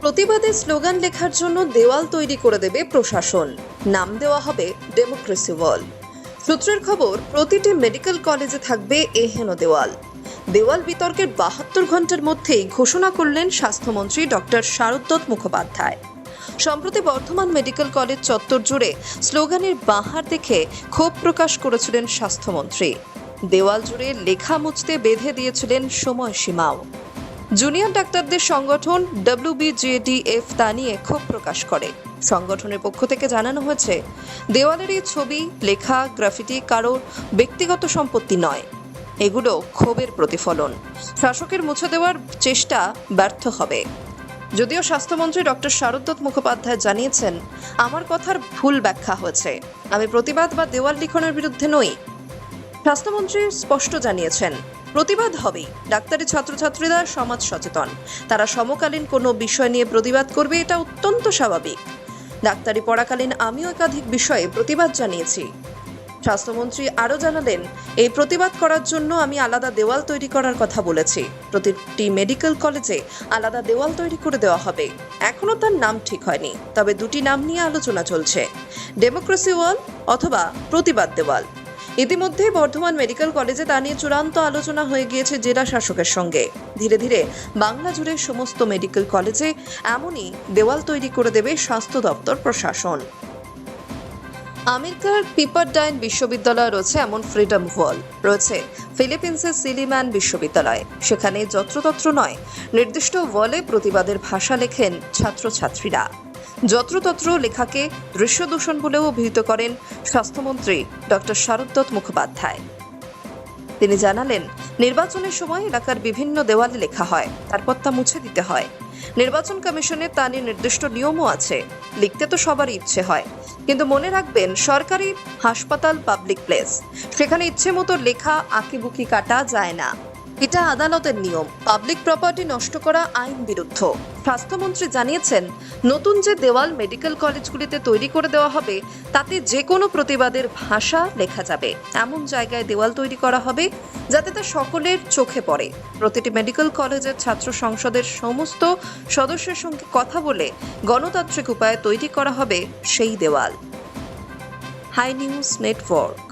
প্রতিবাদে স্লোগান লেখার জন্য দেওয়াল তৈরি করে দেবে প্রশাসন। নাম দেওয়া হবে ডেমোক্রেসি ওয়াল। সূত্রের খবর, প্রতিটি মেডিকেল কলেজে থাকবে এহেন দেওয়াল। দেওয়াল বিতর্কের 72 ঘন্টার মধ্যেই ঘোষণা করলেন স্বাস্থ্যমন্ত্রী ডক্টর শারদ মুখোপাধ্যায়। সম্প্রতি বর্ধমান মেডিকেল কলেজ চত্বর জুড়ে স্লোগানের বাহার দেখে ক্ষোভ প্রকাশ করেছিলেন স্বাস্থ্যমন্ত্রী। দেওয়াল জুড়ে লেখা মুছতে বেঁধে দিয়েছিলেন সময়সীমাও। জুনিয়র ডাক্তারদের সংগঠন WBJDF তা নিয়ে ক্ষোভ প্রকাশ করে। সংগঠনের পক্ষ থেকে জানানো হয়েছে, দেওয়ালের এই ছবি, লেখা, গ্রাফিটি কারোর ব্যক্তিগত সম্পত্তি নয়। এগুলো ক্ষোভের প্রতিফলন। শাসকের মুছে দেওয়ার চেষ্টা ব্যর্থ হবে। যদিও স্বাস্থ্যমন্ত্রী ডক্টর শারদ মুখোপাধ্যায় জানিয়েছেন, আমার কথার ভুল ব্যাখ্যা হয়েছে। আমি প্রতিবাদ বা দেওয়াল লিখনের বিরুদ্ধে নই। স্বাস্থ্যমন্ত্রী স্পষ্ট জানিয়েছেন, প্রতিবাদ হবেই। ডাক্তারি ছাত্রছাত্রীরা সমাজ সচেতন, তারা সমকালীন কোনো বিষয় নিয়ে প্রতিবাদ করবে, এটা অত্যন্ত স্বাভাবিক। ডাক্তারি পড়াকালীন আমিও একাধিক বিষয়ে প্রতিবাদ জানিয়েছি। স্বাস্থ্যমন্ত্রী আরও জানালেন, এই প্রতিবাদ করার জন্য আমি আলাদা দেওয়াল তৈরি করার কথা বলেছি। প্রতিটি মেডিকেল কলেজে আলাদা দেওয়াল তৈরি করে দেওয়া হবে। এখনও তার নাম ঠিক হয়নি, তবে দুটি নাম নিয়ে আলোচনা চলছে, ডেমোক্রেসি ওয়াল অথবা প্রতিবাদ দেওয়াল। ইতিমধ্যে বর্ধমান মেডিকেল কলেজে তা নিয়ে চূড়ান্ত আলোচনা হয়ে গিয়েছে জেলা শাসকের সঙ্গে। ধীরে ধীরে বাংলা জুড়ে সমস্ত মেডিকেল কলেজে এমনই দেওয়াল তৈরি করে দেবে স্বাস্থ্য দপ্তর প্রশাসন। আমেরিকার পিপারডাইন বিশ্ববিদ্যালয় রয়েছে এমন ফ্রিডম ওয়াল, রয়েছে ফিলিপিন্সের সিলিম্যান বিশ্ববিদ্যালয়। সেখানে যত্রতত্র নয়, নির্দিষ্ট ওয়ালে প্রতিবাদের ভাষা লেখেন ছাত্রছাত্রীরা। যত্রতত্র লেখাকে দৃশ্য দূষণ বলেও অভিহিত করেন স্বাস্থ্যমন্ত্রী ডক্টর শারদ মুখোপাধ্যায়। তিনি জানালেন, নির্বাচনের সময় এলাকার বিভিন্ন দেওয়ালে লেখা হয়, তারপর তা মুছে দিতে হয়। নির্বাচন কমিশনের তা নিয়ে নির্দিষ্ট নিয়মও আছে। লিখতে তো সবারই ইচ্ছে হয়, কিন্তু মনে রাখবেন, সরকারি হাসপাতাল পাবলিক প্লেস, সেখানে ইচ্ছে মতো লেখা আঁকিবুকি কাটা যায় না। এটা আদালতের নিয়ম। পাবলিক প্রপার্টি নষ্ট করা আইন বিরুদ্ধ। স্বাস্থ্যমন্ত্রী জানিয়েছেন, নতুন যে দেওয়াল মেডিকেল কলেজগুলিতে তৈরি করে দেওয়া হবে, তাতে যে কোনো প্রতিবাদের ভাষা লেখা যাবে। এমন জায়গায় দেওয়াল তৈরি করা হবে যাতে তা সকলের চোখে পড়ে। প্রতিটি মেডিকেল কলেজের ছাত্র সংসদের সমস্ত সদস্যের সঙ্গে কথা বলে গণতান্ত্রিক উপায়ে তৈরি করা হবে সেই দেওয়াল। High news network.